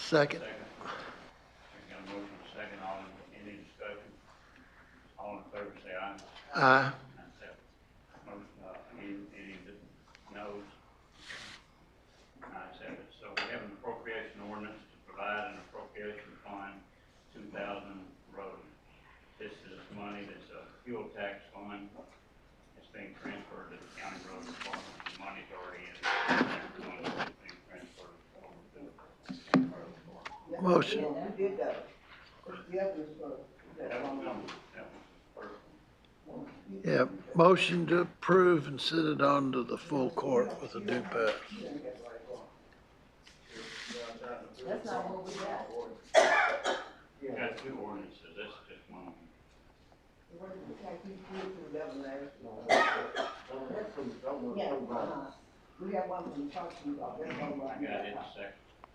Second. Second. Got a motion and a second. Any discussion? All in favor say aye. Aye. That's it. Motion, any noes? Ayes have it. So we have an appropriation ordinance to provide an appropriation fund, 2000 road. This is money that's a fuel tax fund. It's being transferred to the county road department. The money's already in. The money is being transferred over to the county road department. Motion. You did that. The others were. That was number, that was the first one. Yeah, motion to approve and send it on to the full court with a due pass. That's not what we got. We got two ordinances, that's just one. Yeah, we have one from talking about, that's all I right. got it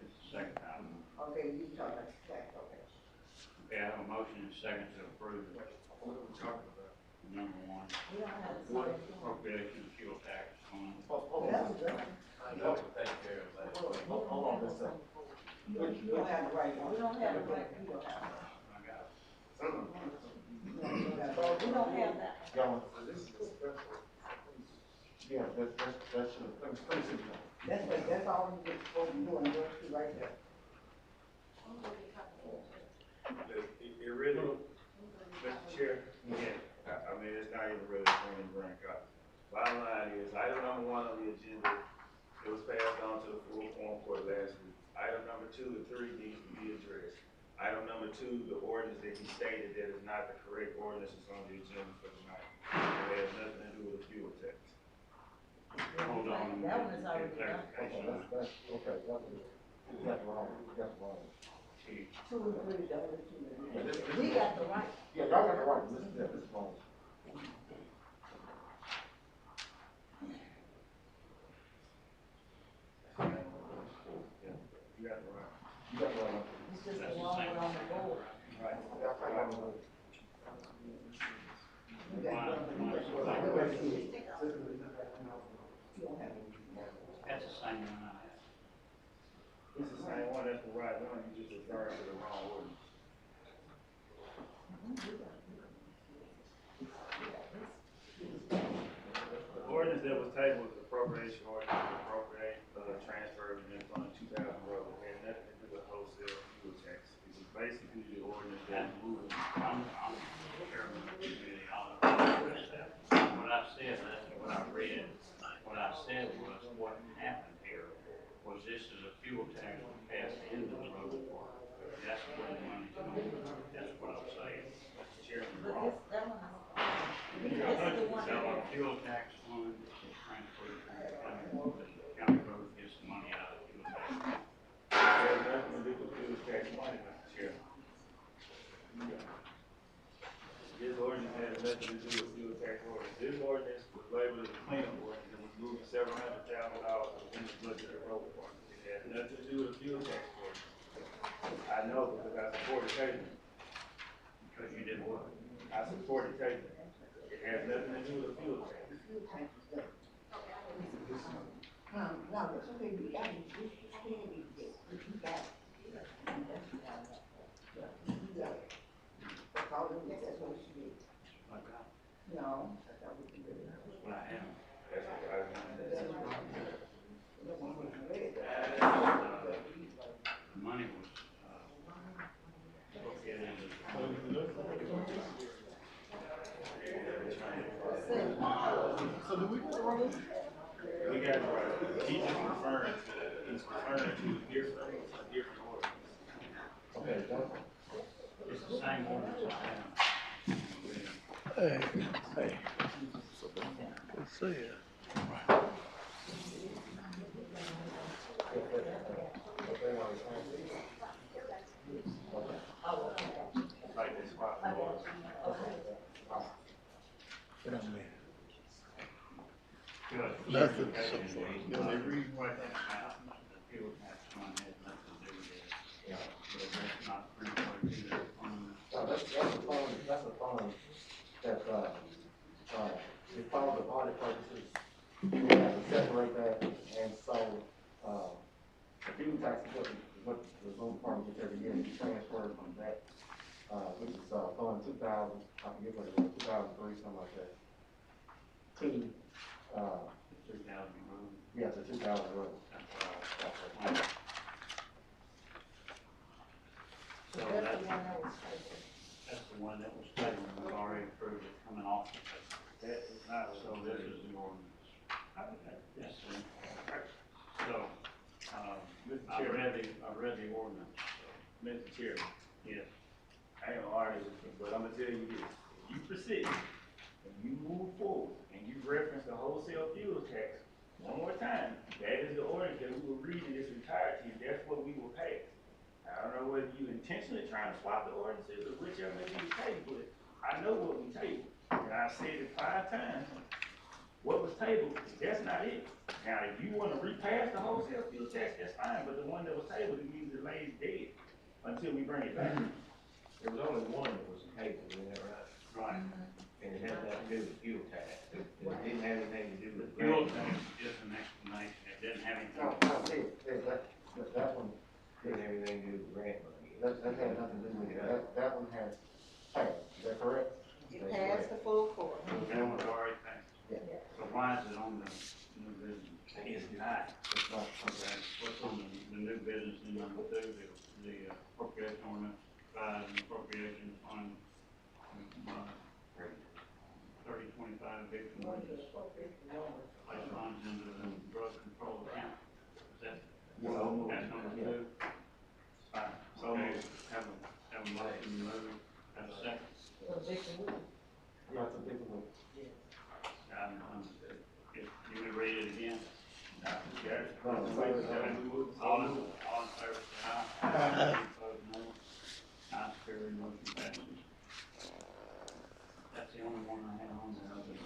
it's the second time. Okay, you talk about that, okay. Okay, I have a motion and a second to approve. What are we talking about? Number one, We don't have to. appropriation of fuel tax fund. That's good. I know we'll take care of that. Hold on a second. You don't have the right one. We don't have the right, we don't have that. I got it. We don't have that. Y'all, this is special. Yeah, that's, that's all we get supposed to do and go to right there. It really, Mr. Chair, yeah, I mean, it's not even really a grand copy. Bottom line is, item number one on the agenda, it was passed on to the full Quorum court last week. Item number 2 and 3 needs to be addressed. Item number 2, the ordinance that he stated that is not the correct ordinance is on the agenda for tonight. It has nothing to do with the fuel tax. Hold on. That one is already done. That's, okay, you got the wrong. Chief. 2 and 3, that was 2 and 3. We got the right. Yeah, y'all got the right, this is wrong. You got it right. You got the right. It's just the wrong one on the board. Right. You got the You don't have it. That's the same one I have. It's the same one, that's the right one, you just referring to the wrong ordinance. The ordinance that was tabled was appropriation ordinance to appropriate, transfer of the fund 2000 road. It had nothing to do with wholesale fuel tax. It was basically the ordinance that moved. I'm chairman of the committee. What I said, that's what I read. What I said was what happened here was this is a fuel tax passed into the road department. That's where the money's going. That's what I'm saying. Mr. Chairman, But wrong. this, that one This is the one. is a fuel tax fund is transferred to the county road gets the money out of the fuel tax. It has nothing to do with fuel tax money, Mr. Chairman. This ordinance has nothing to do with fuel tax ordinance. This ordinance was labeled as a cleanup ordinance and was moving several $100,000 in the budget of the road department. It has nothing to do with fuel tax ordinance. I know because I supported Taylor. Because you didn't work. I supported Taylor. It has nothing to do with fuel tax. Fuel tax is good. No, it's okay, we got it, we can be good, you got it. You got it. That's all it is, that's what it should be. Like that. No, that's not what you do. That's what I have. That's what I That's what the one was read. The money was, appropriated into So do we get the right? We got it right. He's just referring to a different ordinance. Okay, it's the same ordinance I have. Hey. Good see you. Like this spot. Good. Nothing so far. The reason why that's not, the fuel tax fund has nothing to do with it. Yeah. But that's not transferred to their fund. No, that's a fund that, it follows the audit purposes. We have to separate that, and so, the fuel tax is what the road department gets every year, we transfer from that, which is, fund 2000, I forget what it was, 2003, something like that, to, 2,000 road. yeah, to 2000 road. So that's the one that was tabled, we've already approved it coming off the table. That is not, So this is the ordinance. Yes, sir. So, Mr. I Chairman, read the ordinance, so, Mr. Chairman, yes. I ain't gonna argue with you, but I'm gonna tell you this. If you persist and you move forward and you reference the wholesale fuel tax one more time, that is the ordinance that we will read in its entirety, that's what we will pass. I don't know whether you intentionally trying to swap the ordinances or whichever may be the case, but I know what we tabled. And I said it 5 times, what was tabled, that's not it. Now, if you wanna repass the wholesale fuel tax, that's fine, but the one that was tabled, it means it lays dead until we bring it back. There was only one that was tabled, isn't that right? Right. And it had nothing to do with fuel tax. It didn't have anything to do The with. fuel tax is just an explanation, it didn't have anything. No, that one, Didn't have anything to do with grant money. that had nothing to do with it, that one has passed, is that correct? It passed the full court. That one's already passed. Yeah. So why is it on the new business? It's not. It's not, Okay, what's on the new business in number 2, the appropriation ordinance, and appropriation on, 3025 victim witness. Place funds into the drug control account. Is that, that's number 2? Fine, so have a motion to move, have a second. yeah, it's a big one. If you would read it again. No, All in favor, say aye. Opposed, no. Ayes, carried, motion passes. That's the only one I had on there other than.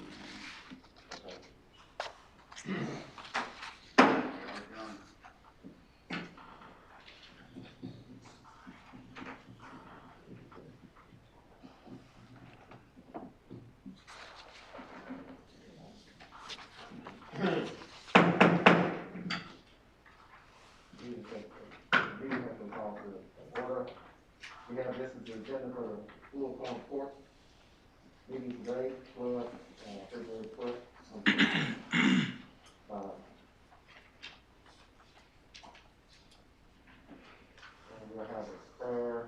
Meeting has been called to order. We have this as the agenda for the full court. Meeting today, February 1st. And we'll have a prayer.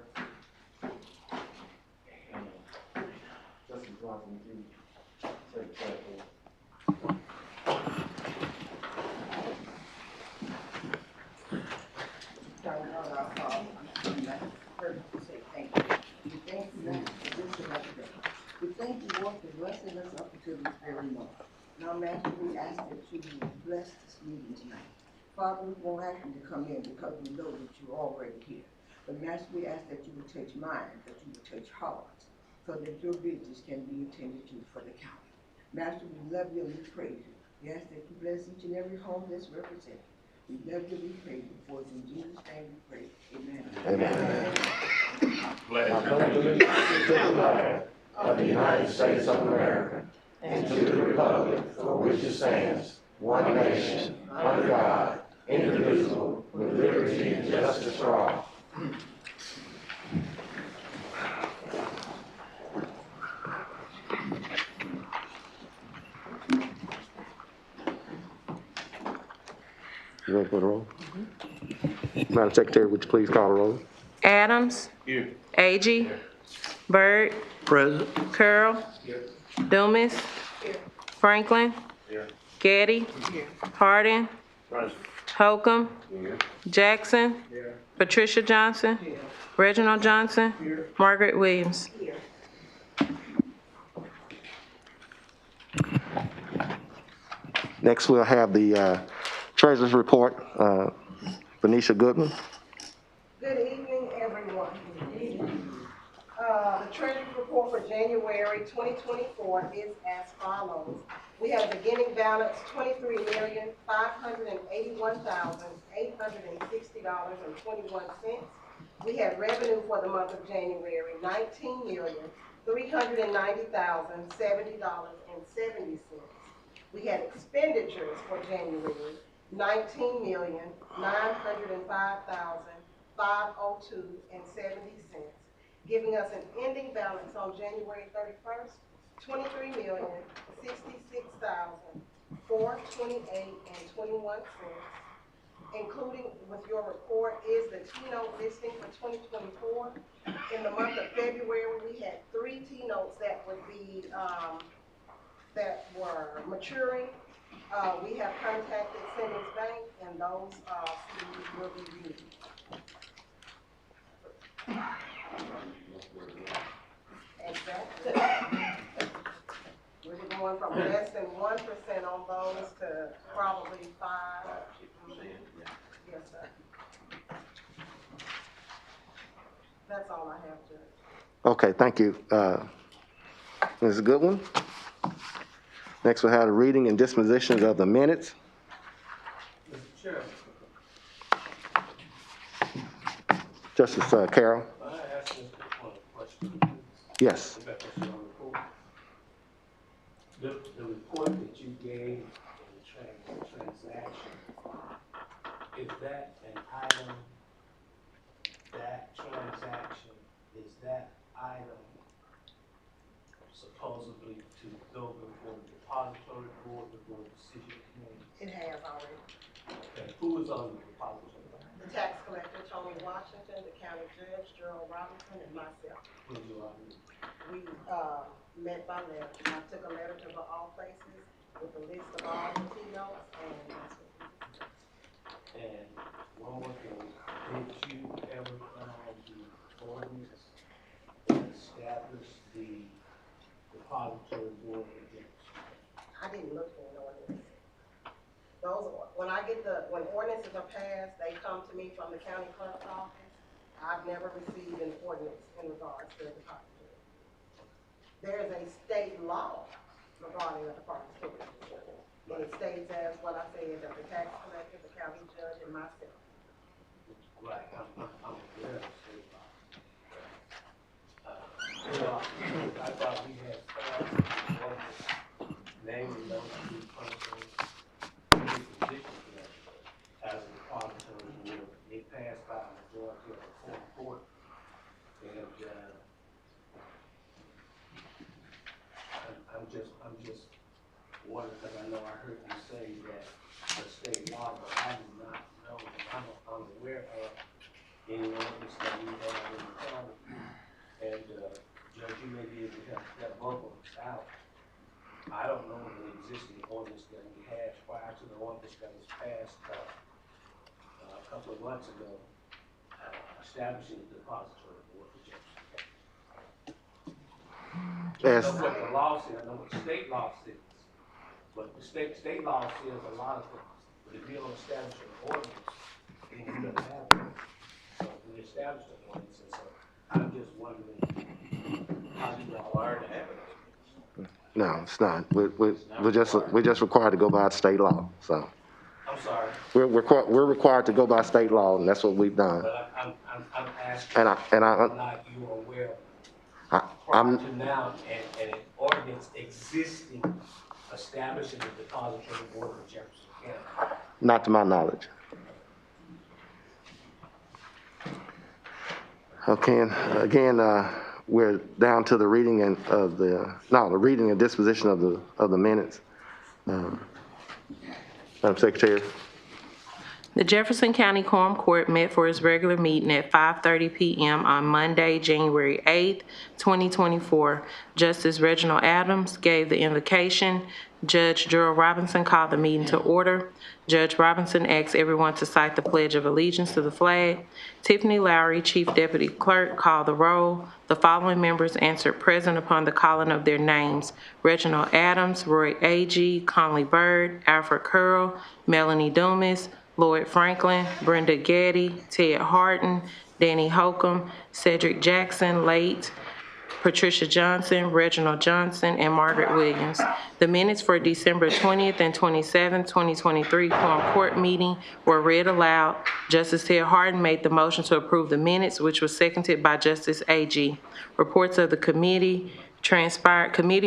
Justice Johnson, you say the prayer, please. Starting out our call, first to say thank you. We thank you, Lord, for this another day. We thank you, Lord, for blessing us up until this very moment. Now, Master, we ask that you bless this meeting tonight. Father, we won't ask you to come in because we know that you're already here. But Master, we ask that you would touch minds, that you would touch hearts, so that your business can be attended to for the county. Master, we love you and we praise you. We ask that you bless each and every home that's represented. We love you, we praise you, for it's in Jesus' name we pray. Amen. Amen. Of the United States of America, and to the republic for which it stands, one nation, under God, indivisible, with liberty and justice for all. You ready for the roll? Madam Secretary, would you please call the roll? Adams. Here. Agee. Byrd. Present. Curl. Dumas. Franklin. Getty. Hardin. Holcomb. Jackson. Patricia Johnson. Reginald Johnson. Margaret Williams. Next, we'll have the Treasurer's Report. Venetia Goodman. Good evening, everyone. The Treasurer's Report for January 2024 is as follows. We have a beginning balance $23,581,860.21. We had revenue for the month of January $19,390,070.70. We had expenditures for January $19,905,000 $502.70, giving us an ending balance on January 31st, $23,066,428.21. Including with your report is the T-note listing for 2024. In the month of February, we had 3 T-notes that would be, that were maturing. We have contacted Simmons Bank, and those CDs will be renewed. Exactly. We're going from less than 1% on those to probably 5. Yes, sir. That's all I have, Judge. Okay, thank you. This is a good one. Next, we'll have the reading and dispositions of the minutes. Mr. Chairman, Justice Carroll? may I ask Mr. one question? Yes. The report that you gave in the transaction, is that an item, that transaction, is that item supposedly to go before the depository board, before the city committee? It has already. Okay, who is on the depository board? The tax collector, Tony Washington, the county judge, Gerald Robinson, and myself. Who you are? We met by letter. I took a letter to all places with a list of all the T-notes, and that's what we discussed. And one more thing, did you ever find the ordinance that established the depository board against? I didn't look for an ordinance. Those, when ordinances are passed, they come to me from the county clerk's office. I've never received an ordinance in regards to the depository. There is a state law regarding the depository. And it states as what I said, that the tax collector, the county judge, and myself. Right, I'm aware of the state law. I thought we had passed an ordinance naming those two persons in position to that as a depository board. It passed by a majority of the full court. And, I'm just wondering, because I know I heard you say that the state law, but I do not know, I'm aware of any ordinance that we have in the county. And, Judge, you may be able to help that both of us out. I don't know of an existing ordinance that we had prior to the ordinance that was passed, a couple of months ago, establishing the depository board for Jefferson County. Yes. I know what the law says, I know what the state law says, but the state law says a lot of things. But if you don't establish an ordinance, then you don't have it. So we established an ordinance, and so I'm just wondering how you all are to have it. No, it's not. We're just required to go by state law, so. I'm sorry, We're required to go by state law, and that's what we've done. but I'm asking And whether or not you are aware prior I'm, to now and an ordinance existing establishing the depository board for Jefferson County. not to my knowledge. Okay, and again, we're down to the reading the reading and disposition of the minutes. Madam Secretary. The Jefferson County Quorum Court met for its regular meeting at 5:30 p.m. on Monday, January 8th, 2024. Justice Reginald Adams gave the invocation. Judge Gerald Robinson called the meeting to order. Judge Robinson asked everyone to cite the Pledge of Allegiance to the flag. Tiffany Lowry, Chief Deputy Clerk, called the roll. The following members answered present upon the calling of their names: Reginald Adams, Roy Agee, Conley Bird, Alfred Curl, Melanie Dumas, Lloyd Franklin, Brenda Getty, Ted Harden, Danny Holcomb, Cedric Jackson, Late, Patricia Johnson, Reginald Johnson, and Margaret Williams. The minutes for December 20th and 27th, 2023 Quorum Court meeting were read aloud. Justice Ted Harden made the motion to approve the minutes, which was seconded by Justice Agee. Reports of the committee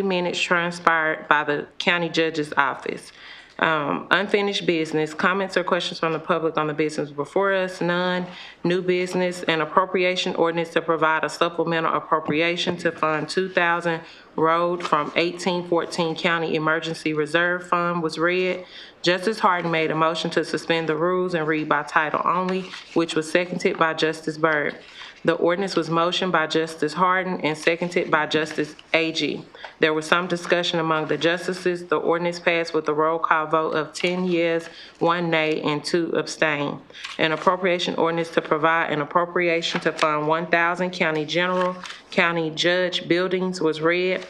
minutes transpired by the county judge's office. Unfinished business, comments or questions from the public on the business before us, none. New business, an appropriation ordinance to provide a supplemental appropriation to Fund 2000 Road from 1814 County Emergency Reserve Fund was read. Justice Harden made a motion to suspend the rules and read by title only, which was seconded by Justice Byrd. The ordinance was motioned by Justice Harden and seconded by Justice Agee. There was some discussion among the justices. The ordinance passed with a roll call vote of 10 yeas, 1 nay, and 2 abstain. An appropriation ordinance to provide an appropriation to Fund 1000 County General, County Judge Buildings was read.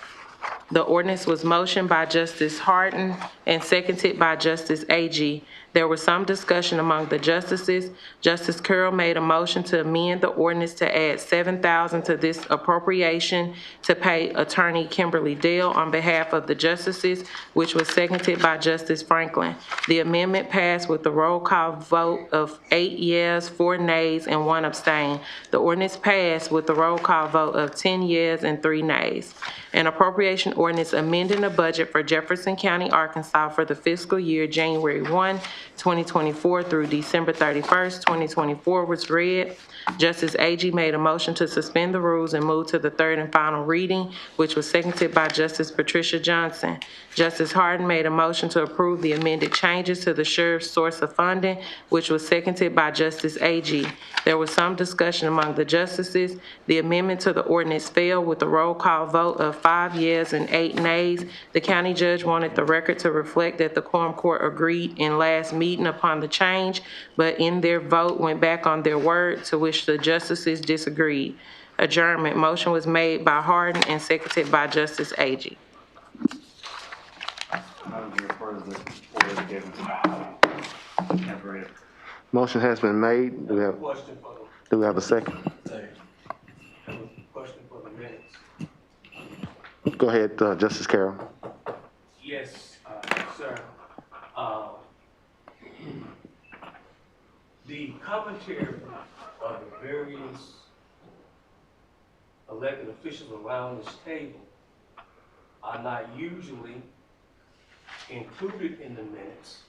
The ordinance was motioned by Justice Harden and seconded by Justice Agee. There was some discussion among the justices. Justice Carroll made a motion to amend the ordinance to add $7,000 to this appropriation to pay Attorney Kimberly Dale on behalf of the justices, which was seconded by Justice Franklin. The amendment passed with the roll call vote of 8 yeas, 4 nays, and 1 abstain. The ordinance passed with the roll call vote of 10 yeas and 3 nays. An appropriation ordinance amending the budget for Jefferson County, Arkansas for the fiscal year January 1, 2024 through December 31st, 2024 was read. Justice Agee made a motion to suspend the rules and move to the third and final reading, which was seconded by Justice Patricia Johnson. Justice Harden made a motion to approve the amended changes to the sheriff's source of funding, which was seconded by Justice Agee. There was some discussion among the justices. The amendment to the ordinance failed with a roll call vote of 5 yeas and 8 nays. The county judge wanted the record to reflect that the quorum court agreed in last meeting upon the change, but in their vote went back on their word, to which the justices disagreed. Adjournment. Motion was made by Harden and seconded by Justice Agee. Motion has been made. Do we have a second? Question for the minutes. Go ahead, Justice Carroll. Yes, sir. The commentary of the various elected officials around this table are not usually included in the minutes.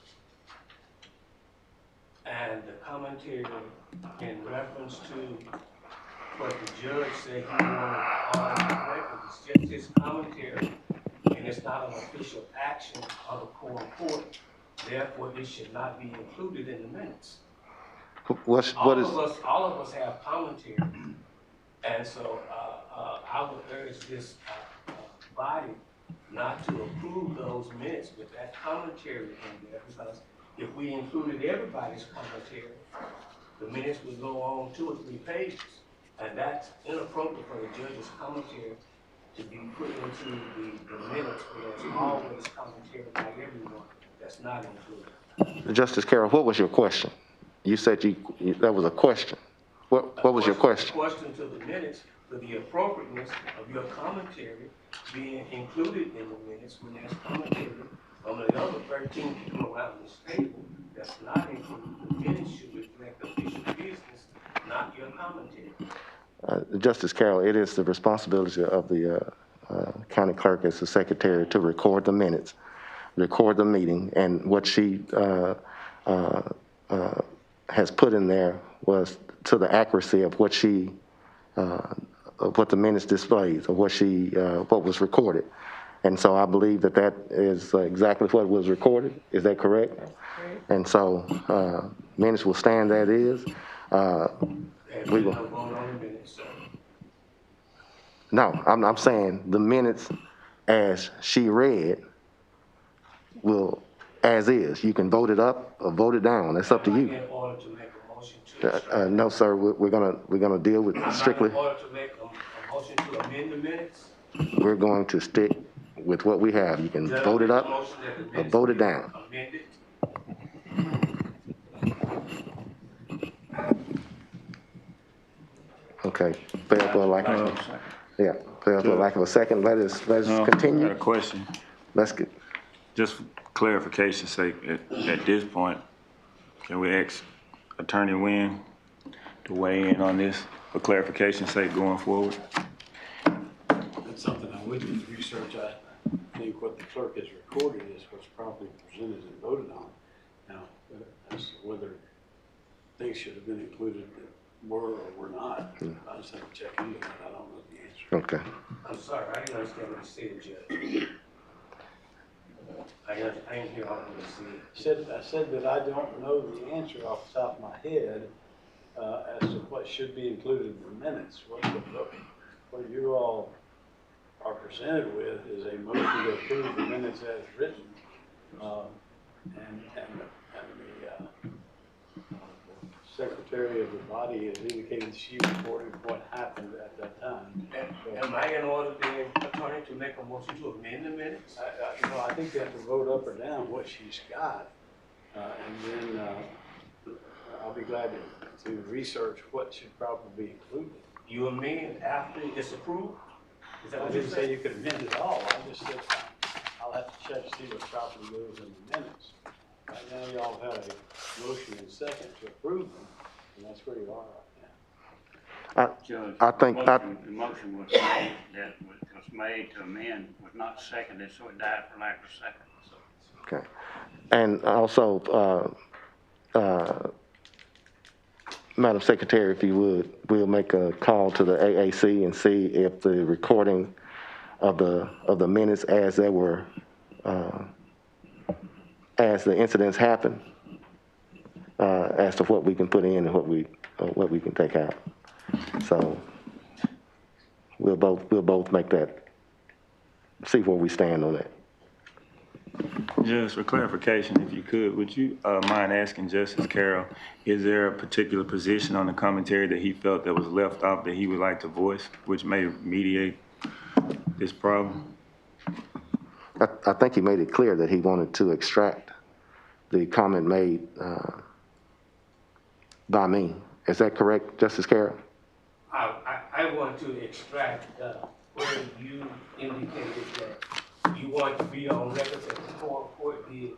And the commentary in reference to what the judge said he wanted on the record is just his commentary, and it's not an official action of the quorum court. Therefore, it should not be included in the minutes. All of us have commentary, and so I would urge this body not to approve those minutes with that commentary in there, because if we included everybody's commentary, the minutes would go on 2 or 3 pages, and that's inappropriate for the judge's commentary to be put into the minutes, where there's always commentary by everyone that's not included. Justice Carroll, what was your question? You said that was a question. What was your question? Question to the minutes for the appropriateness of your commentary being included in the minutes when there's commentary from the other 13 people around this table that's not included. The minutes should reflect official business, not your commentary. Justice Carroll, it is the responsibility of the county clerk as the secretary to record the minutes, record the meeting, and what she has put in there was to the accuracy of what she, of what the minutes displays, of what was recorded. And so I believe that that is exactly what was recorded. Is that correct? That's correct. And so minutes will stand that is. We will. No, I'm saying the minutes as she read will, as is. You can vote it up or vote it down. That's up to you. In order to make a motion to no, sir. We're gonna deal with strictly. In order to make a motion to amend the minutes. We're going to stick with what we have. You can vote it up or vote it down. Amended. Okay. Fail for a lack of a second. Yeah. Fail for a lack of a second. Let us continue. I got a question. Let's get. Just for clarification's sake, at this point, can we ask Attorney Wynn to weigh in on this for clarification's sake going forward? That's something I would do research. I think what the clerk has recorded is what's properly presented and voted on. Now, as to whether things should have been included that were or were not, I just have to check into that. I don't know the answer. Okay. I'm sorry, I didn't understand what you said, Judge. I didn't hear all of what you said. I said that I don't know the answer off the top of my head as to what should be included in the minutes. What you all are presented with is a motion to approve the minutes as written. And the secretary of the body has indicated she reported what happened at that time. Am I in order, then, attorney, to make a motion to amend the minutes? I think you have to vote up or down what she's got, and then I'll be glad to research what should probably be included. You amend after it's approved? Is that I what you didn't say said? you could amend it all. I just said I'll have to check to see what properly goes in the minutes. Right now, y'all have a motion and second to approve them, and that's where you are right now. Judge, I think the motion was made, that was made to amend, was not seconded, so it died for lack of second. So. Okay. And also, Madam Secretary, if you would, we'll make a call to the AAC and see if the recording of the minutes as they were, as the incidents happened, as to what we can put in and what we can take out. So we'll both make that, see where we stand on that. Just for clarification, if you could, would you mind asking Justice Carroll, is there a particular position on the commentary that he felt that was left off that he would like to voice, which may mediate this problem? I think he made it clear that he wanted to extract the comment made by me. Is that correct, Justice Carroll? I want to extract where you indicated that you want to be on record that the court did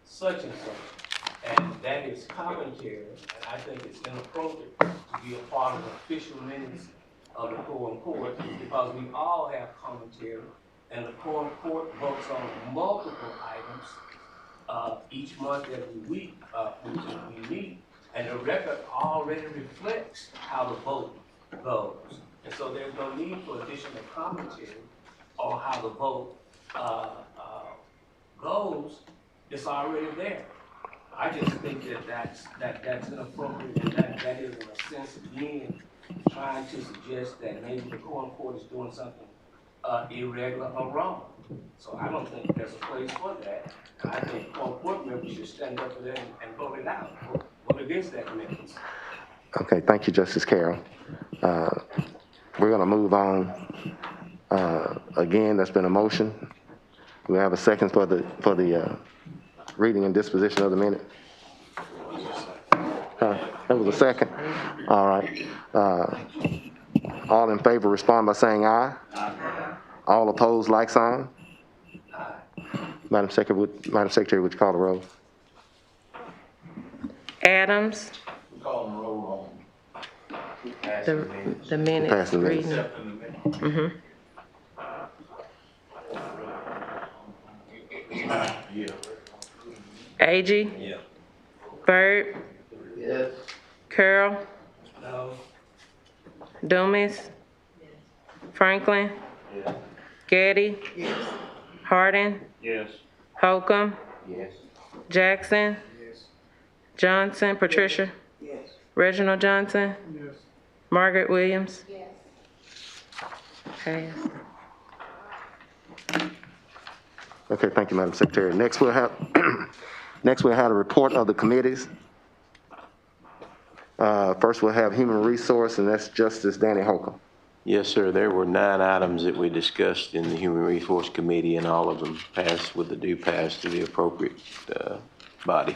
such and such, and that is commentary, and I think it's inappropriate to be a part of the official minutes of the Quorum Court, because we all have commentary, and the Quorum Court votes on multiple items each month, every week, which we meet, and the record already reflects how the vote goes. And so there's no need for additional commentary on how the vote goes. It's already there. I just think that's inappropriate, and that is in a sense again trying to suggest that maybe the Quorum Court is doing something irregular or wrong. So I don't think there's a place for that. I think Quorum Court members should stand up for that and vote it out. Vote against that amendment. Okay, thank you, Justice Carroll. We're gonna move on. Again, there's been a motion. We have a second for the reading and disposition of the minute. That was a second. All right. All in favor respond by saying aye. Aye. All opposed, like sign. Aye. Madam Secretary, would you call the roll? Adams. Call them roll The minutes Pass the minutes. reading. AG? Yeah. Byrd? Yes. Carroll? No. Dumas? Franklin? Yes. Getty? Hardin? Yes. Holcomb? Yes. Jackson? Johnson? Patricia? Yes. Reginald Johnson? Yes. Margaret Williams? Yes. Passed. Okay, thank you, Madam Secretary. Next we'll have a report of the committees. First we'll have Human Resource, and that's Justice Danny Holcomb. Yes, sir. There were 9 items that we discussed in the Human Resource Committee, and all of them passed with the due pass to the appropriate body.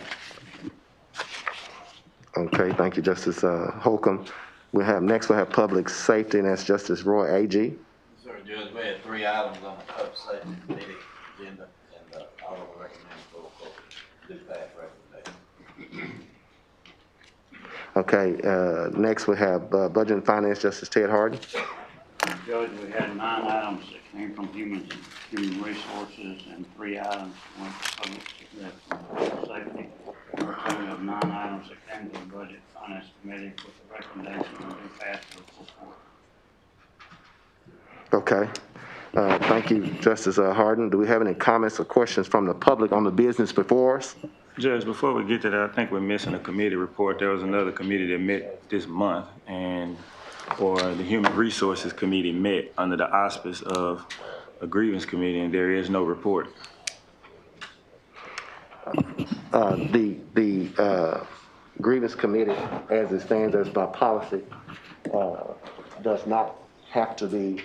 Okay, thank you, Justice Holcomb. Next we'll have Public Safety, and that's Justice Roy A.G. Sir, Judge, we had 3 items on the public safety committee agenda, and I will recommend full court do pass recommendation. Okay, next we have Budget and Finance, Justice Ted Hardin. Judge, we had 9 items that came from human resources and 3 items went to public safety. A total of 9 items that came to the Budget Finance Committee with the recommendation to be passed to the full court. Okay. Thank you, Justice Harden. Do we have any comments or questions from the public on the business before us? Judge, before we get to that, I think we're missing a committee report. There was another committee that met this month, or the Human Resources Committee met under the auspice of a grievance committee, and there is no report. The grievance committee, as it stands as by policy, does not have to be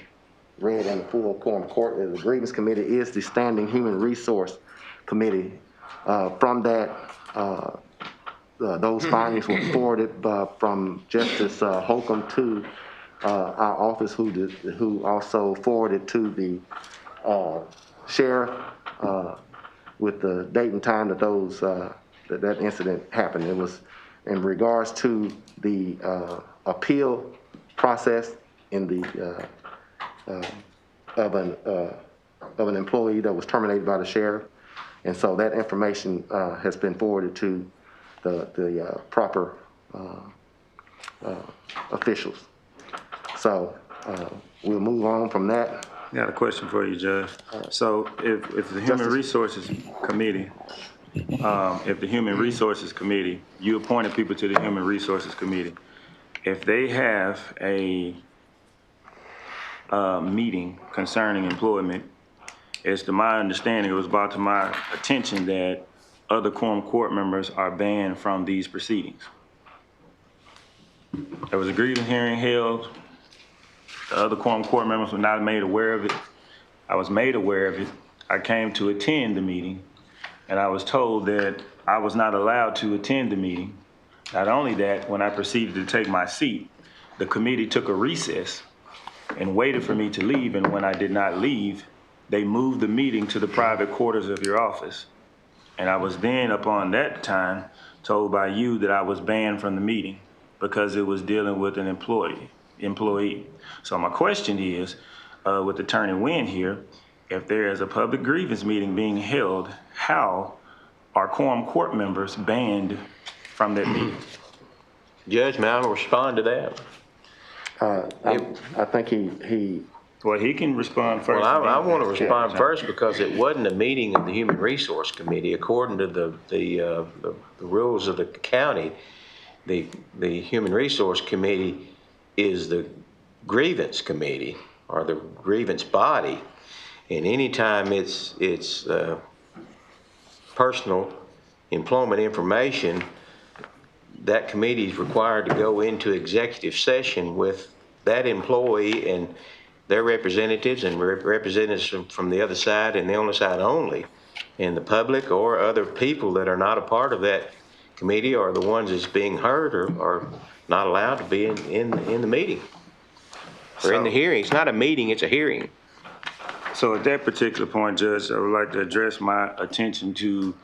read in the full quorum court. The grievance committee is the standing human resource committee. From that, those findings were forwarded from Justice Holcomb to our office, who also forwarded to the sheriff with the date and time that that incident happened. It was in regards to the appeal process in the of an employee that was terminated by the sheriff. And so that information has been forwarded to the proper officials. So we'll move on from that. I got a question for you, Judge. So if the Human Resources Committee, you appointed people to the Human Resources Committee, if they have a meeting concerning employment, as to my understanding, it was brought to my attention that other quorum court members are banned from these proceedings. There was a grievance hearing held. The other quorum court members were not made aware of it. I was made aware of it. I came to attend the meeting, and I was told that I was not allowed to attend the meeting. Not only that, when I proceeded to take my seat, the committee took a recess and waited for me to leave, and when I did not leave, they moved the meeting to the private quarters of your office. And I was then, upon that time, told by you that I was banned from the meeting because it was dealing with an employee. So my question is, with Attorney Wynn here, if there is a public grievance meeting being held, how are quorum court members banned from that meeting? Judge, may I respond to that? I think he. Well, he can respond first. Well, I want to respond first because it wasn't a meeting of the Human Resource Committee. According to the rules of the county, the Human Resource Committee is the grievance committee or the grievance body, and anytime it's personal employment information, that committee is required to go into executive session with that employee and their representatives and representatives from the other side and the only side only. And the public or other people that are not a part of that committee or the ones that's being heard are not allowed to be in the meeting or in the hearing. It's not a meeting, it's a hearing. So at that particular point, Judge, I would like to address my attention to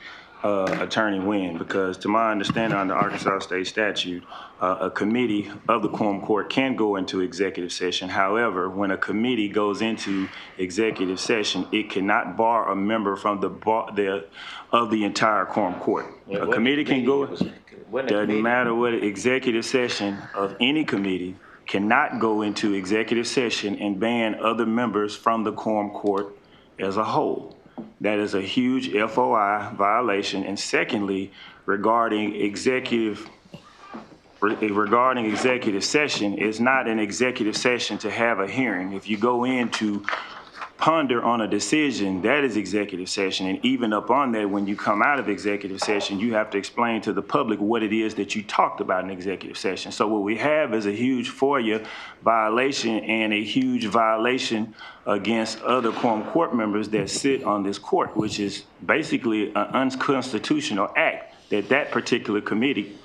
Attorney Wynn, because to my understanding under Arkansas State statute, a committee of the quorum court can go into executive session. However, when a committee goes into executive session, it cannot bar a member from of the entire quorum court. A committee can go, doesn't matter what executive session of any committee cannot go into executive session and ban other members from the quorum court as a whole. That is a huge FOI violation. And secondly, regarding executive session, it's not an executive session to have a hearing. If you go in to ponder on a decision, that is executive session. And even up on that, when you come out of executive session, you have to explain to the public what it is that you talked about in executive session. So what we have is a huge FOIA violation and a huge violation against other quorum court members that sit on this court, which is basically an unconstitutional act that particular committee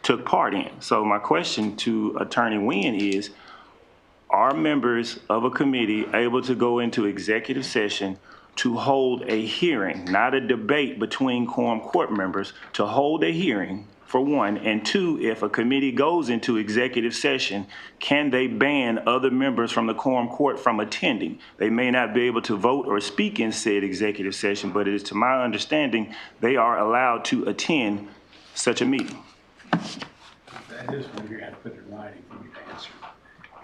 took part in. So my question to Attorney Wynn is, are members of a committee able to go into executive session to hold a hearing, not a debate between quorum court members, to hold a hearing, for one, and two, if a committee goes into executive session, can they ban other members from the quorum court from attending? They may not be able to vote or speak in said executive session, but it is to my understanding, they are allowed to attend such a meeting. That is what you're going to put in writing for me to answer.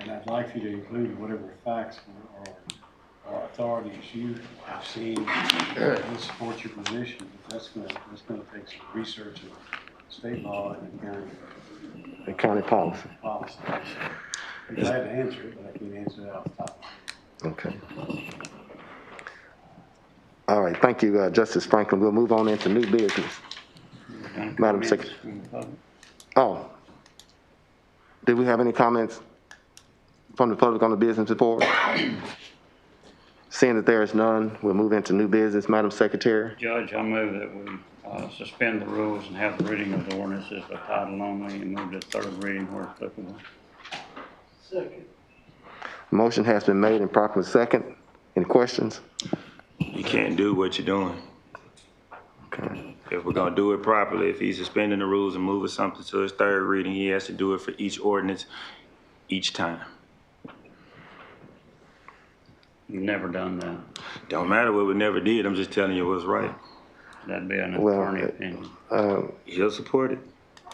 And I'd like you to include whatever facts or authorities you have seen that support your position. That's going to take some research of state law and county policy. policy. I'm glad to answer it, but I can't answer it off the top of my head. Okay. All right, thank you, Justice Franklin. We'll move on into new business. Madam Secretary. Oh, did we have any comments from the public on the business report? Seeing that there is none, we'll move into new business. Madam Secretary. Judge, I move that we suspend the rules and have the reading of the ordinances by title only and move to third reading where applicable. Second. Motion has been made and properly second. Any questions? You can't do what you're doing. Okay. If we're gonna do it properly, if he's suspending the rules and moving something to his third reading, he has to do it for each ordinance, each time. You've never done that. Don't matter what we never did, I'm just telling you what's right. That'd be an attorney opinion. He'll support it.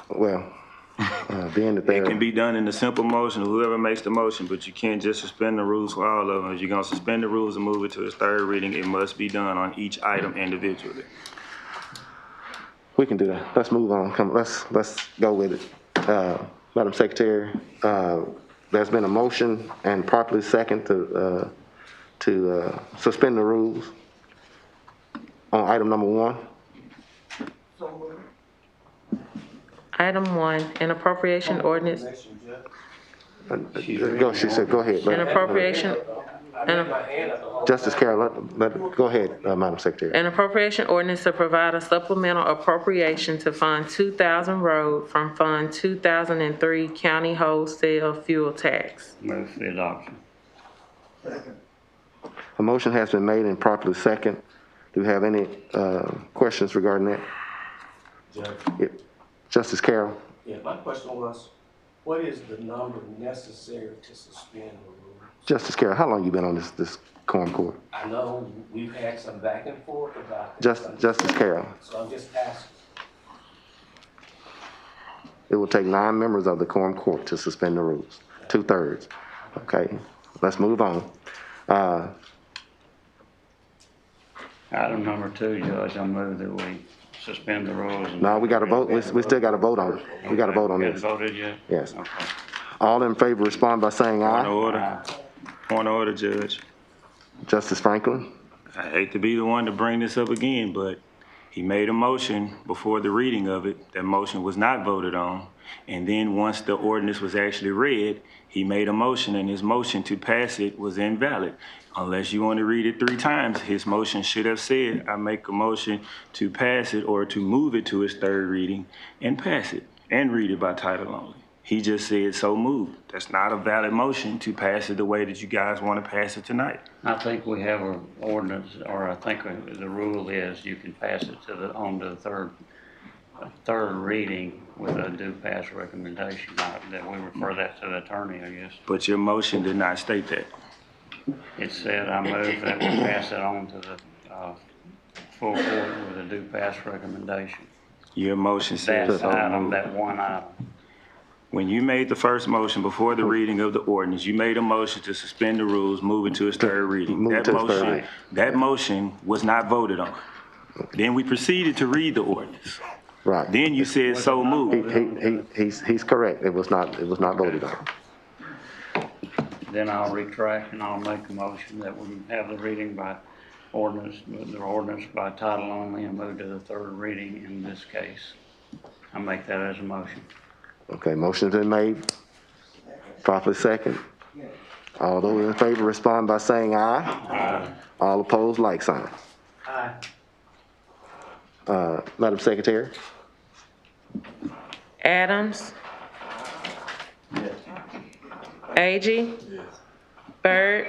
Well, being that It there, can be done in a simple motion, whoever makes the motion, but you can't just suspend the rules for all of them. If you're gonna suspend the rules and move it to its third reading, it must be done on each item individually. we can do that. Let's move on. Come, let's go with it. Madam Secretary, there's been a motion and properly second to suspend the rules on item number 1. Item 1, an appropriation ordinance, She said, go ahead. an appropriation, Justice Carroll, go ahead, Madam Secretary. an appropriation ordinance to provide a supplemental appropriation to Fund 2000 Road from Fund 2003 County Wholesale Fuel Tax. Move for the adoption. A motion has been made and properly second. Do we have any questions regarding that? Judge, Yeah. Justice Carroll? yeah, my question was, what is the number necessary to suspend the rule? Justice Carroll, how long you been on this quorum court? I know we've had some back and forth about this. Justice Carroll, So I'm just asking. it will take 9 members of the quorum court to suspend the rules, 2/3. Okay, let's move on. Item number 2, Judge, I move that we suspend the rules. No, we got to vote. We still got to vote on it. We got to vote on this. Haven't voted yet? Yes. Okay. All in favor respond by saying Point of aye. order. Point of order, Judge. Justice Franklin? I hate to be the one to bring this up again, but he made a motion before the reading of it. That motion was not voted on. And then once the ordinance was actually read, he made a motion, and his motion to pass it was invalid. Unless you want to read it 3 times, his motion should have said, I make a motion to pass it or to move it to its third reading and pass it and read it by title only. He just said so moved. That's not a valid motion to pass it the way that you guys want to pass it tonight. I think we have an ordinance, or I think the rule is you can pass it on to the third reading with a due pass recommendation. That we refer that to the attorney, I guess. But your motion did not state that. It said, I move that we pass it on to the full court with a due pass recommendation. Your motion says That so item, moved. that one item. When you made the first motion before the reading of the ordinance, you made a motion to suspend the rules, move it to its third reading. Move it to its third reading. That motion was not voted on. Then we proceeded to read the ordinance. Right. Then you said so moved. He's correct. It was not voted on. Then I'll retract and I'll make a motion that we have the reading by ordinance, the ordinance by title only and move to the third reading in this case. I make that as a motion. Okay, motion's been made. Properly second. All those in favor respond by saying aye. Aye. All opposed, like sign. Aye. Madam Secretary? Adams. Agee. Byrd.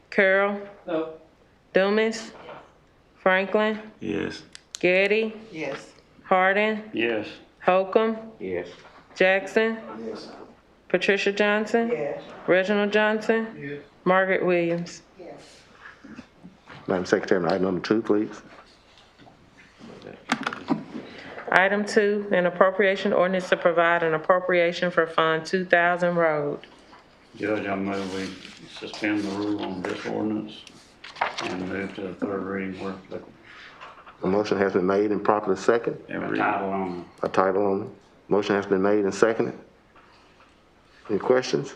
Carroll. No. Dumas, Franklin, Yes. Getty, Yes. Harden, Yes. Holcomb, Yes. Jackson, Yes. Patricia Johnson, Yes. Reginald Johnson, Yes. Margaret Williams. Yes. Madam Secretary, item number 2, please. Item 2, an appropriation ordinance to provide an appropriation for Fund 2000 Road. Judge, I move we suspend the rule on this ordinance and move to the third reading where applicable. A motion has been made and properly second. Every title only. A title only. Motion has been made and seconded. Any questions?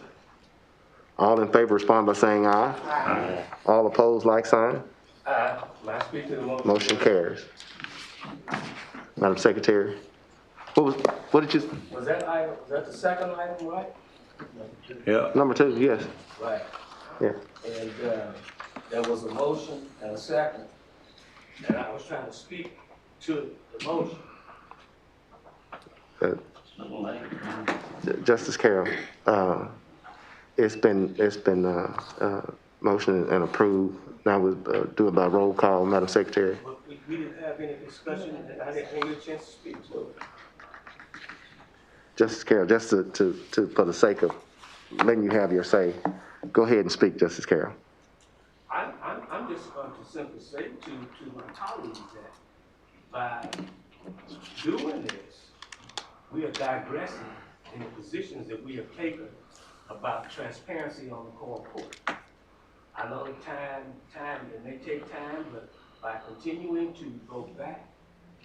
All in favor respond by saying aye. Aye. All opposed, like sign. May I speak to the motion? Motion carries. Madam Secretary, what did you, Was that the second item, right? Yeah. number 2, yes. Right. Yeah. And, there was a motion and a second, and I was trying to speak to the motion. Justice Carroll, it's been motioned and approved. Now we'll do it by roll call, Madam Secretary. But we didn't have any discussion, and I didn't get a chance to speak to it. Justice Carroll, just to for the sake of letting you have your say, go ahead and speak, Justice Carroll. I'm just going to simply say to my colleagues that by doing this, we are digressing in the positions that we have taken about transparency on the Quorum Court. I know it may take time, but by continuing to go back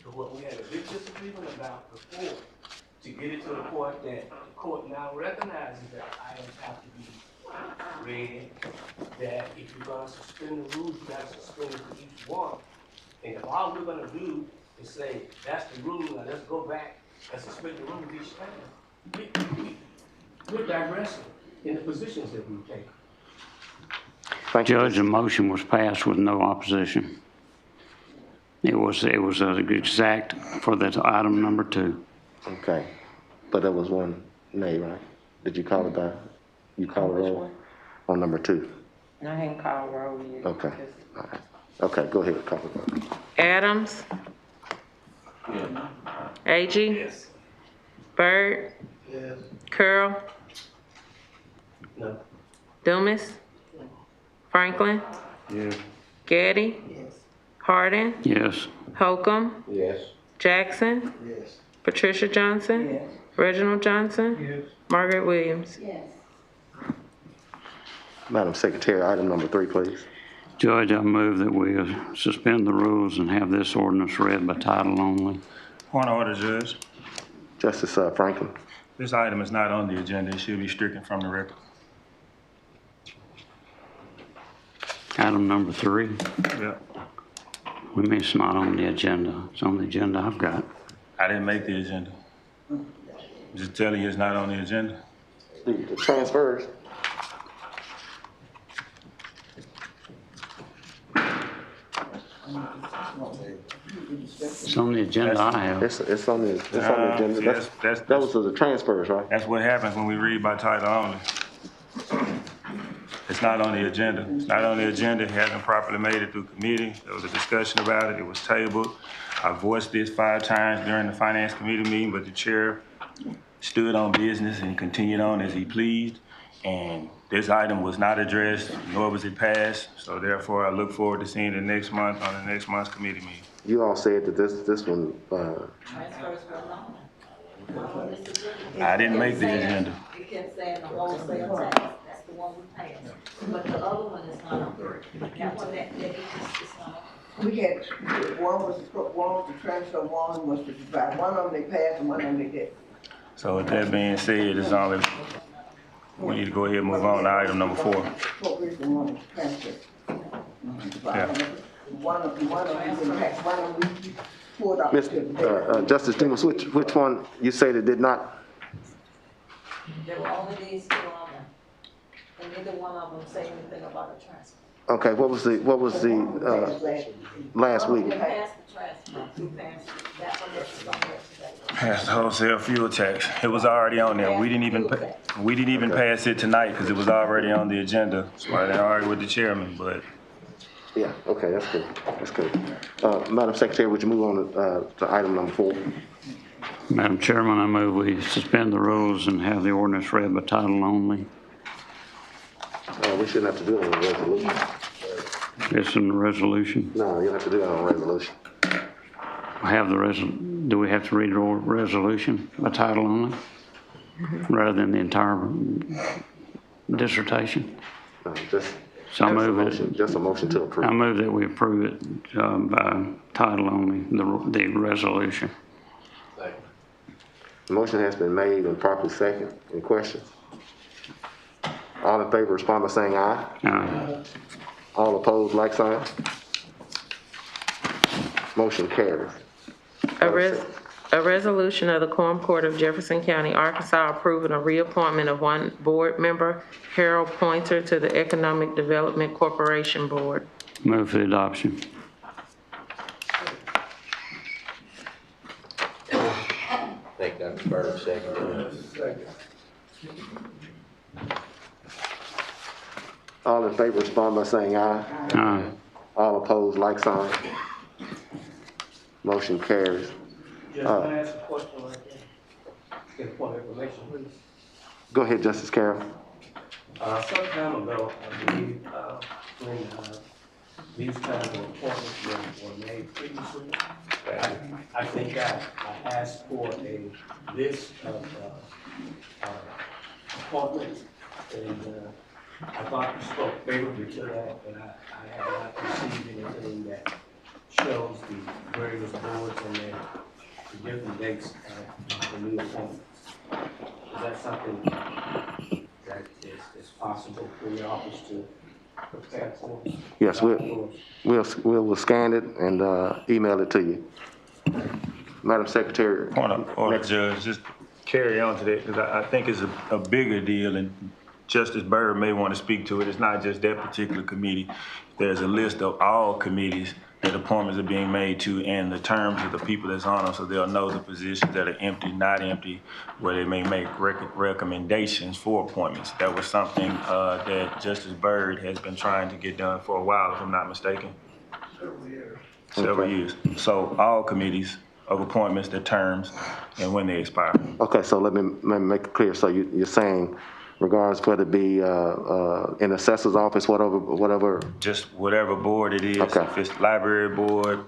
to what we had a big disagreement about before, to get it to the point that the court now recognizes that items have to be read, that if you're gonna suspend the rules, you gotta suspend it for each one. And if all we're gonna do is say, that's the rule, now let's go back and suspend the rules each time, we're digressing in the positions that we take. Thank you. Judge, the motion was passed with no opposition. It was exact for the item number 2. Okay, but there was one nay, right? Did you call it by, you call it roll? On number 2? I hadn't called roll yet. Okay, all right. Okay, go ahead, call it roll. Adams, Agee, Yes. Byrd, Yes. Curl, No. Dumas, Franklin, Yes. Getty, Yes. Harden, Yes. Holcomb, Yes. Jackson, Yes. Patricia Johnson, Yes. Reginald Johnson, Yes. Margaret Williams. Yes. Madam Secretary, item number 3, please. Judge, I move that we suspend the rules and have this ordinance read by title only. Point of order, Judge. Justice Franklin. This item is not on the agenda. It should be stricken from the record. Item number 3, Yeah. we mean it's not on the agenda. It's on the agenda I've got. I didn't make the agenda. Just telling you it's not on the agenda. The transfers. It's on the agenda I have. It's on the agenda. Those are the transfers, right? That's what happens when we read by title only. It's not on the agenda. It's not on the agenda. It hasn't properly made it through committee. There was a discussion about it. It was tabled. I voiced this 5 times during the finance committee meeting, but the chair stood on business and continued on as he pleased. And this item was not addressed, nor was it passed. So therefore, I look forward to seeing it next month on the next month's committee meeting. You all said that this one, Transfers were not. I didn't make the agenda. It can say in the wholesale tax, that's the one we passed. But the other one is not on. That one, that is not on. We had, one was to transfer, one was to divide. One of them they passed and one of them they didn't. So with that being said, it's only, we need to go ahead and move on to item number 4. Appropriation one was transferred. Yeah. One of them didn't pass, one of them we pulled off. Justice Dumas, which one you say that did not? There were only these 2 on there. And neither one of them say anything about a transfer. Okay, what was the last week? We passed the transfer, we passed that one that's on there today. Passed the wholesale fuel tax. It was already on there. We didn't even pass it tonight because it was already on the agenda. So I didn't argue with the chairman, but Yeah, okay, that's good, that's good. Madam Secretary, would you move on to item number 4? Madam Chairman, I move we suspend the rules and have the ordinance read by title only. We shouldn't have to do it on a resolution. It's in the resolution. No, you don't have to do it on a resolution. Do we have to read the resolution by title only? Rather than the entire dissertation? No, So I move just a motion to approve. I move that we approve it by title only, the resolution. The motion has been made and properly second. Any questions? All in favor, respond by saying aye. Aye. All opposed, like sign. Motion carries. A resolution of the Quorum Court of Jefferson County, Arkansas, approving a reappointment of one board member, Harold Pointer, to the Economic Development Corporation Board. Move for adoption. Thank Dr. Byrd, second. All in favor, respond by saying aye. Aye. All opposed, like sign. Motion carries. Just can I ask a question right there? Get a point of information, please. Go ahead, Justice Carroll. Some time ago, I believe, when these kinds of appointments were made previously, I think I asked for a list of appointments, and I thought you spoke favorably to that, but I have not received anything that shows the various boards and the different dates of the new appointments. Is that something that is possible for your office to prepare for? Yes, we'll scan it and email it to you. Madam Secretary. Point of order, Judge, just carry on to that, because I think it's a bigger deal, and Justice Byrd may want to speak to it. It's not just that particular committee. There's a list of all committees that appointments are being made to and the terms of the people that's on them, so they'll know the positions that are empty, not empty, where they may make recommendations for appointments. That was something that Justice Byrd has been trying to get done for a while, if I'm not mistaken. Several years. So all committees of appointments, their terms, and when they expire. Okay, so let me make it clear. So you're saying, regardless whether it be in the assessor's office, whatever. Just whatever board it is. Okay. If it's library board,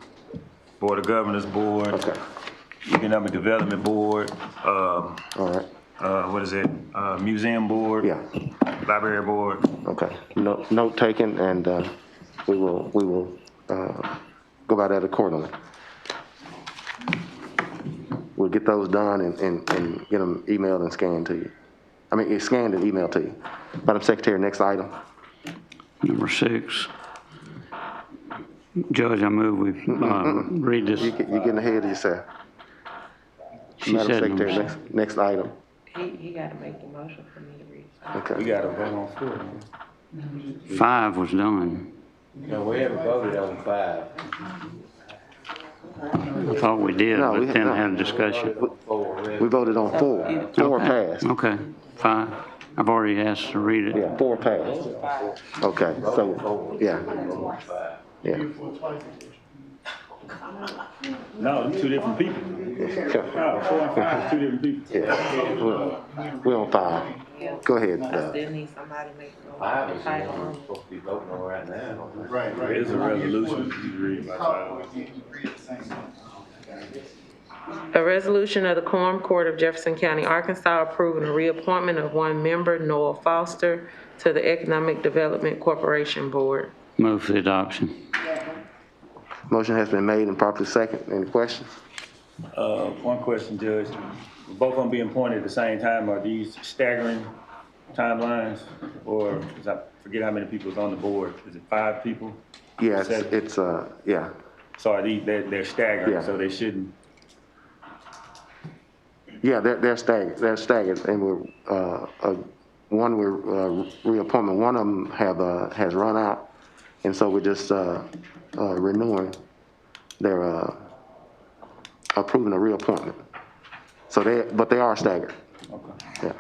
Board of Governors board, Okay. Economic Development board, All right. what is it? Museum board. Yeah. Library board. Okay. Note taken, and we will go by that accordingly. We'll get those done and get them emailed and scanned to you. I mean, it's scanned and emailed to you. Madam Secretary, next item. Number 6. Judge, I move we read this. You're getting ahead of yourself. She Madam said Secretary, number next item. He got to make the motion for me to read. Okay. We got to vote on 4. 5 was done. No, we haven't voted on 5. I thought we did, No, but we then no. had a discussion. We voted on 4. 4 passed. Okay, 5. I've already asked to read it. Yeah, 4 passed. Okay, so, yeah. Yeah. No, two different people. No, 4 and 5 is two different people. Yeah, we're on 5. Go ahead. I still need somebody to make the 5 is title what we're on. supposed to be voting on right now. There is a resolution you read by title. A resolution of the Quorum Court of Jefferson County, Arkansas, approving a reappointment of one member, Noah Foster, to the Economic Development Corporation Board. Move for the adoption. Motion has been made and properly second. Any questions? One question, Judge. Both of them being appointed at the same time, are these staggering timelines? Or, 'cause I forget how many people is on the board. Is it 5 people? Yeah, Seven? it's yeah. So are these, they're staggering, Yeah. so they shouldn't. Yeah, they're staggered. They're staggered, and we're reappointment. One of them has run out, and so we're just renewing. They're approving a reappointment. So they are staggered. Okay. Yeah.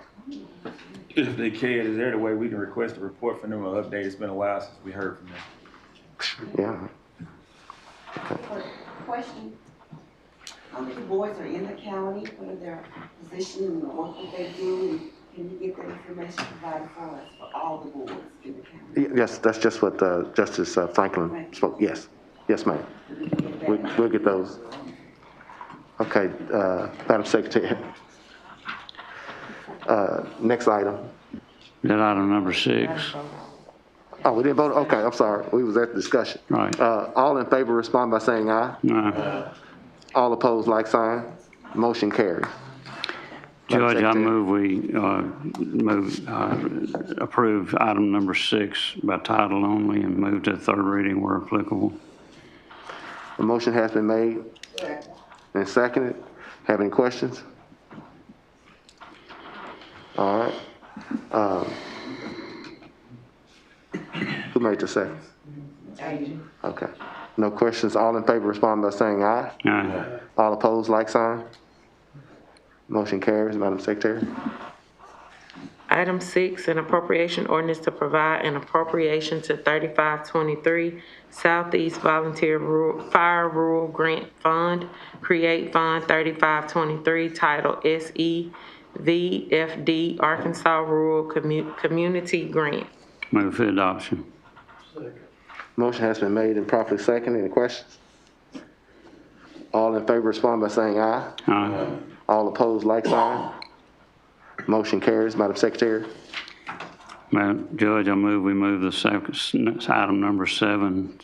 If they can, is there a way we can request a report from them or update? It's been a while since we heard from them. Yeah. Question, how many boards are in the county, what are their positions and what do they do, and can you get that information provided for us, for all the boards in the county? Yes, that's just what Justice Franklin spoke. Yes. Yes, ma'am. We'll get those. Okay, Madam Secretary. Next item. That item number 6. Oh, we didn't vote? Okay, I'm sorry. We was at the discussion. Right. All in favor respond by saying aye. Aye. All opposed, like sign. Motion carries. Judge, I move we approve item number 6 by title only and move to third reading where applicable. A motion has been made and seconded. Have any questions? All right. Who made the second? Okay. No questions. All in favor respond by saying aye. Aye. All opposed, like sign. Motion carries. Madam Secretary. Item 6, an appropriation ordinance to provide an appropriation to 3523 Southeast Volunteer Fire Rural Grant Fund, create Fund 3523, title SEVFD Arkansas Rural Community Grant. Move for adoption. Motion has been made and properly seconded. Any questions? All in favor respond by saying aye. Aye. All opposed, like sign. Motion carries. Madam Secretary. Madam Judge, I move we move the second, item number 7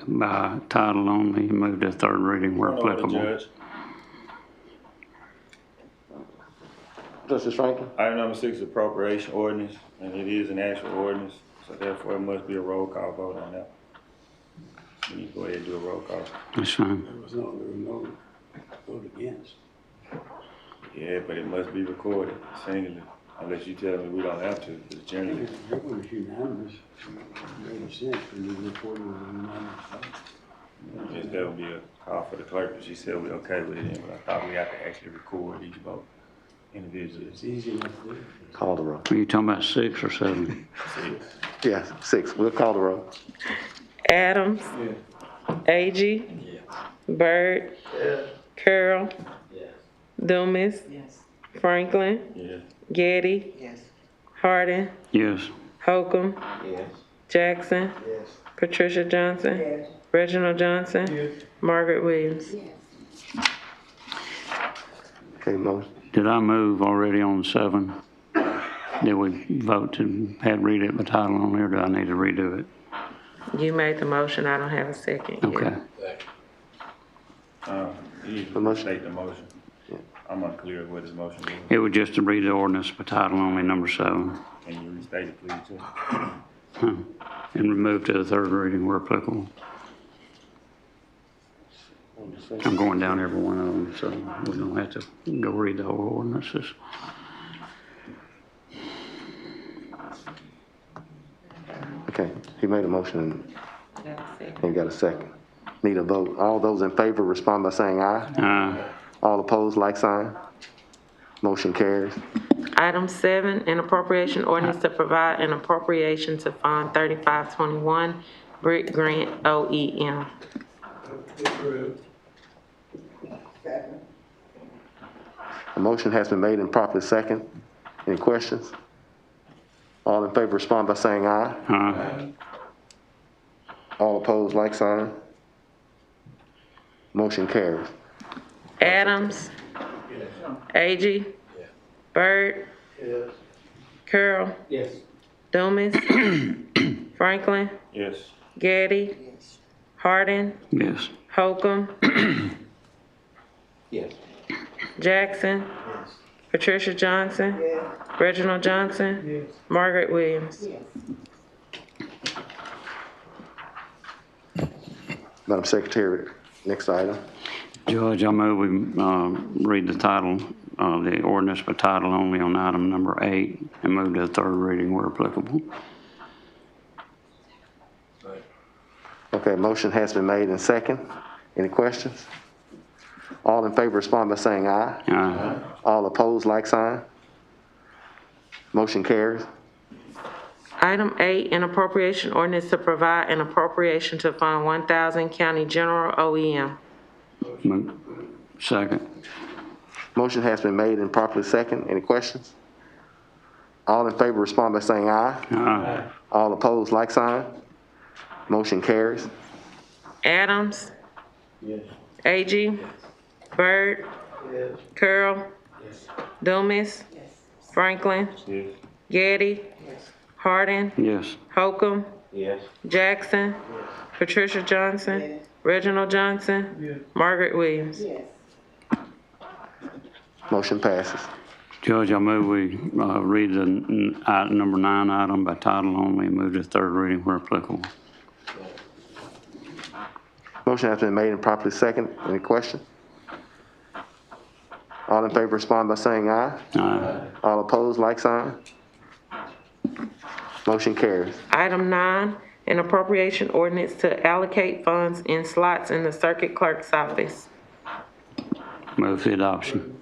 by title only and move to third reading where applicable. Judge. Justice Franklin. Item number 6 is appropriation ordinance, and it is an actual ordinance, so therefore it must be a roll call vote on that. We need to go ahead and do a roll call. That's fine. There was no vote against. Yeah, but it must be recorded singularly, unless you tell me we don't have to, because generally. It was unanimous. It made sense when you reported it was unanimous vote. Yes, that would be a call for the clerk, but she said we're okay with it, but I thought we had to actually record each vote individually. It's easy enough to do. Call the roll. Are you talking about 6 or 7? 6. Yes, 6. We'll call the roll. Adams. Agee. Byrd. Carroll. Dumas. Franklin. Yes. Getty. Yes. Hardin. Yes. Holcomb. Yes. Jackson. Yes. Patricia Johnson. Yes. Reginald Johnson. Margaret Williams. Okay, motion. Did I move already on 7? Did we vote to read it by title only, or do I need to redo it? You made the motion. I don't have a second. Okay. You need The to motion. state the motion. I'm unclear what his motion was. It was just to read the ordinance by title only, number 7, Can you restate it, please, too? and remove to the third reading where applicable. I'm going down every one of them, so we don't have to go read the whole ordinances. Okay, he made a motion and got a second. Need a vote. All those in favor respond by saying aye. Aye. All opposed, like sign. Motion carries. Item 7, an appropriation ordinance to provide an appropriation to Fund 3521 Brick Grant OEM. Second. A motion has been made and properly second. Any questions? All in favor respond by saying aye. Aye. All opposed, like sign. Motion carries. Adams. Agee. Byrd. Carroll. Yes. Dumas. Franklin. Yes. Getty. Hardin. Yes. Holcomb. Yes. Jackson. Patricia Johnson. Reginald Johnson. Margaret Williams. Madam Secretary, next item. Judge, I move we read the title of the ordinance by title only on item number 8 and move to the third reading where applicable. Okay, motion has been made and second. Any questions? All in favor respond by saying aye. Aye. All opposed, like sign. Motion carries. Item 8, an appropriation ordinance to provide an appropriation to fund 1,000 county general OEM. Second. Motion has been made and properly second. Any questions? All in favor respond by saying aye. Aye. All opposed, like sign. Motion carries. Adams. Yes. A.G. Byrd. Yes. Carroll. Dumas. Franklin. Yes. Getty. Hardin. Yes. Holcomb. Yes. Jackson. Patricia Johnson. Reginald Johnson. Margaret Williams. Yes. Motion passes. Judge, I move we read the number 9 item by title only and move to third reading where applicable. Motion has been made and properly second. Any question? All in favor respond by saying aye. Aye. All opposed, like sign. Motion carries. Item 9, an appropriation ordinance to allocate funds in slots in the circuit clerk's office. Move for adoption.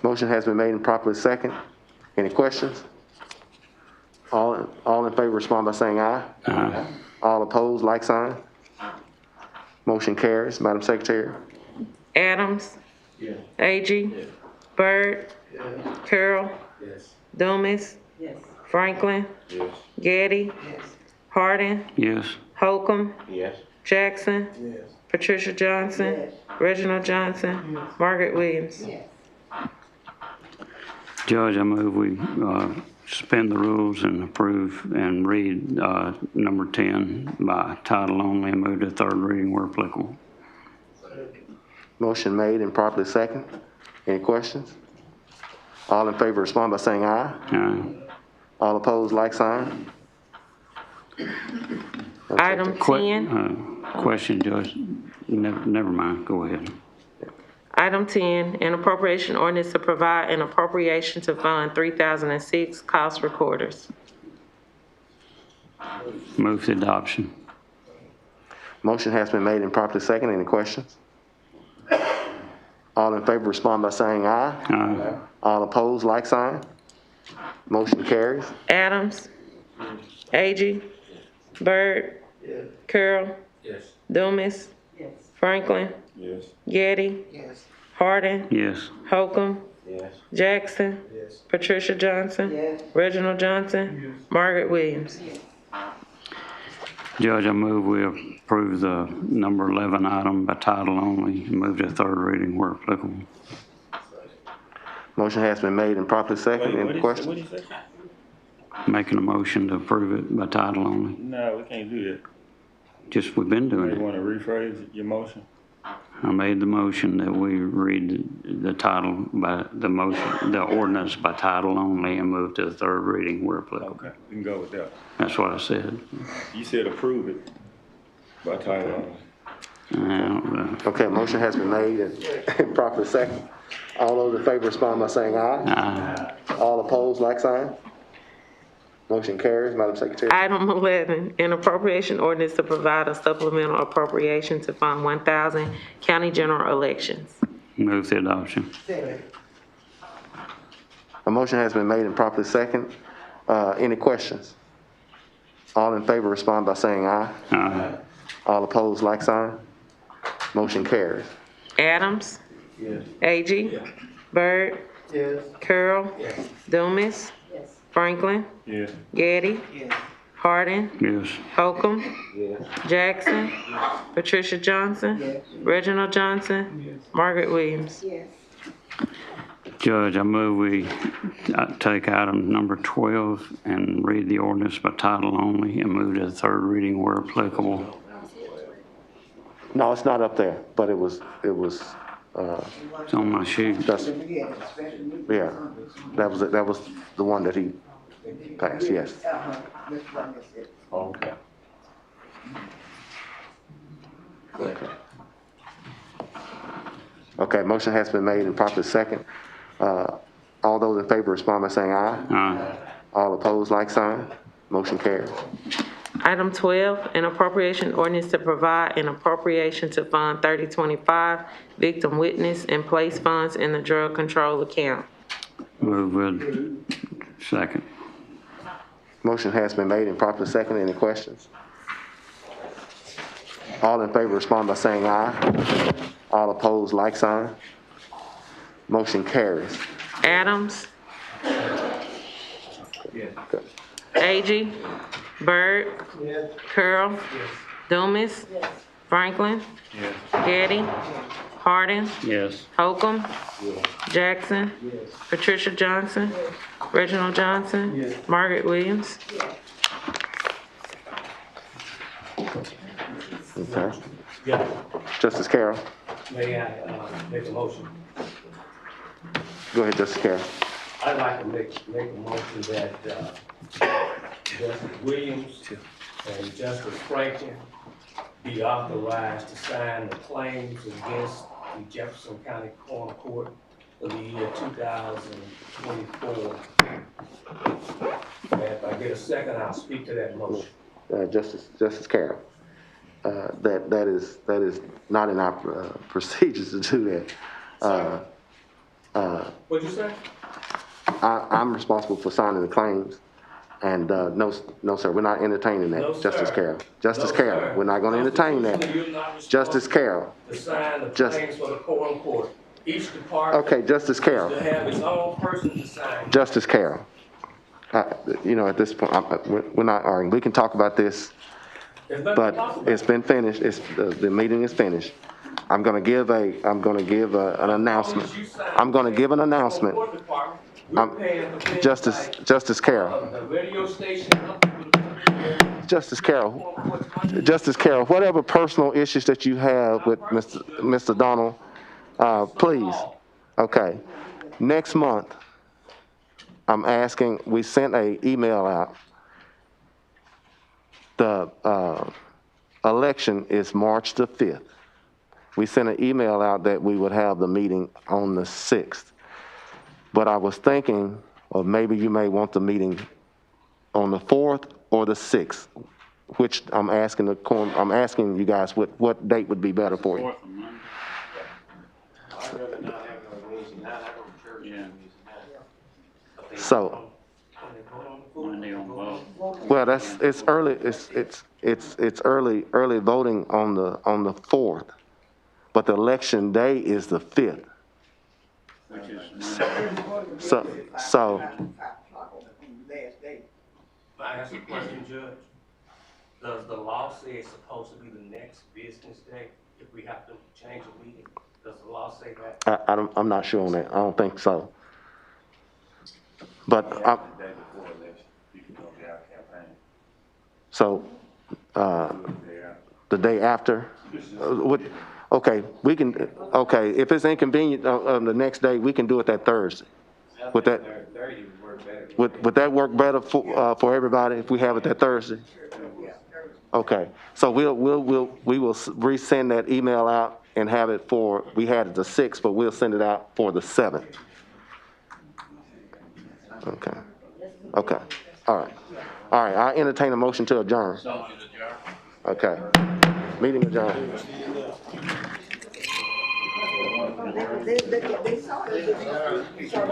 Motion has been made and properly second. Any questions? All in favor respond by saying aye. Aye. All opposed, like sign. Motion carries. Madam Secretary. Adams. Yes. A.G. Byrd. Carroll. Yes. Dumas. Yes. Franklin. Yes. Getty. Hardin. Yes. Holcomb. Yes. Jackson. Yes. Patricia Johnson. Yes. Reginald Johnson. Margaret Williams. Yes. Judge, I move we suspend the rules and approve and read number 10 by title only and move to third reading where applicable. Motion made and properly second. Any questions? All in favor respond by saying aye. Aye. All opposed, like sign. Item 10. Question, Judge. Never mind. Go ahead. Item 10, an appropriation ordinance to provide an appropriation to fund 3006 cost recorders. Move for adoption. Motion has been made and properly second. Any questions? All in favor respond by saying aye. Aye. All opposed, like sign. Motion carries. Adams. A.G. Byrd. Carroll. Yes. Dumas. Yes. Franklin. Yes. Getty. Yes. Hardin. Yes. Holcomb. Yes. Jackson. Yes. Patricia Johnson. Yes. Reginald Johnson. Margaret Williams. Judge, I move we approve the number 11 item by title only and move to third reading where applicable. Motion has been made and properly second. Any questions? What did you say? Making a motion to approve it by title only. No, we can't do that. Just, we've been doing You it. want to rephrase your motion? I made the motion that we read the title by the motion, the ordinance by title only and move to the third reading where applicable. Okay, we can go with that. That's what I said. You said approve it by title only. Okay, motion has been made and properly second. All those in favor respond by saying aye. Aye. All opposed, like sign. Motion carries. Madam Secretary. Item 11, an appropriation ordinance to provide a supplemental appropriation to fund 1,000 county general elections. Move the adoption. Second. A motion has been made and properly second. Any questions? All in favor respond by saying aye. Aye. All opposed, like sign. Motion carries. Adams. Yes. A.G. Byrd. Yes. Carroll. Yes. Dumas. Yes. Franklin. Yes. Getty. Yes. Hardin. Yes. Holcomb. Yes. Jackson. Patricia Johnson. Yes. Reginald Johnson. Margaret Williams. Yes. Judge, I move we take item number 12 and read the ordinance by title only and move to the third reading where applicable. No, it's not up there, but it was, It's on my sheet. that's, yeah, that was the one that he passed, yes. Mr. Rogers said. Okay. Okay, motion has been made and properly second. All those in favor respond by saying aye. Aye. All opposed, like sign. Motion carries. Item 12, an appropriation ordinance to provide an appropriation to fund 3025 victim witness and place funds in the drug control account. Move with second. Motion has been made and properly seconded. Any questions? All in favor respond by saying aye. All opposed, like sign. Motion carries. Adams. Yes. Agee. Byrd. Yes. Curl. Dumas. Franklin. Yes. Getty. Hardin. Yes. Holcomb. Jackson. Yes. Patricia Johnson. Reginald Johnson. Yes. Margaret Williams. Okay. Yeah. Justice Carroll. May I, make a motion? Go ahead, Justice Carroll. I'd like to make a motion that, Justice Williams and Justice Franklin be authorized to sign the claims against the Jefferson County Quorum Court for the year 2024. And if I get a second, I'll speak to that motion. Justice Carroll. That is not in our procedures to do that. What'd you say? I'm responsible for signing the claims, and no, sir, we're not entertaining that, No, sir. Justice Carroll. Justice No, Carroll, sir. we're not going to entertain that. You're not responsible Justice Carroll. to sign the Just- claims for the Quorum Court. Each department Okay, Justice Carroll. to have its own person to sign. Justice Carroll. At this point, we're not arguing. We can talk about this, There's nothing to but talk about. it's been finished. The meeting is finished. I'm gonna give an announcement. I'm gonna give an announcement. Justice Carroll. The radio station up to the Justice Carroll, whatever personal issues that you have with Mr. Donald, please, okay. Next month, I'm asking, we sent an email out. The election is March the 5th. We sent an email out that we would have the meeting on the 6th. But I was thinking, or maybe you may want the meeting on the 4th or the 6th, which I'm asking you guys what date would be better for you. I'd rather not have no rules and not have no church meetings and that. So, well, it's early. It's early voting on the 4th, but the election day is the 5th. So. I ask a question, Judge? Does the law say it's supposed to be the next business day if we have to change a meeting? Does the law say that? I'm not sure on that. I don't think so. But The day before election, you can go to our campaign. so the day after, okay, we can. Okay, if it's inconvenient the next day, we can do it that Thursday. Would that would that work better for everybody if we have it that Thursday? Okay, so we will resend that email out and have it for, we had it the 6th, but we'll send it out for the 7th. Okay, all right, I entertain a motion to adjourn. Okay, meeting adjourned. They saw it.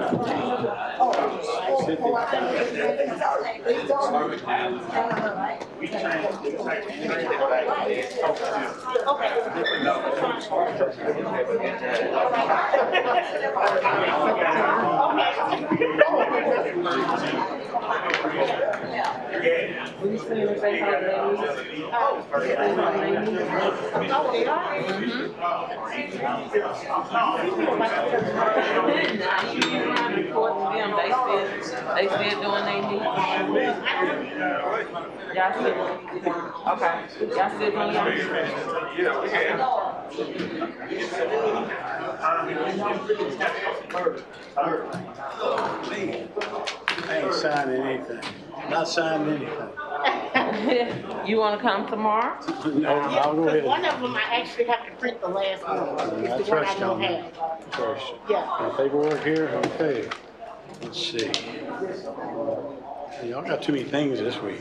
They still doing their meeting. Y'all still, okay, y'all still doing I ain't signing anything. Not signing anything. You wanna come tomorrow? No, I'll go ahead. One of them, I actually have to print the last one. I It's the one I trust don't you. have. Trust you. Yeah. Paperwork here, okay. Let's see. Y'all got too many things this week.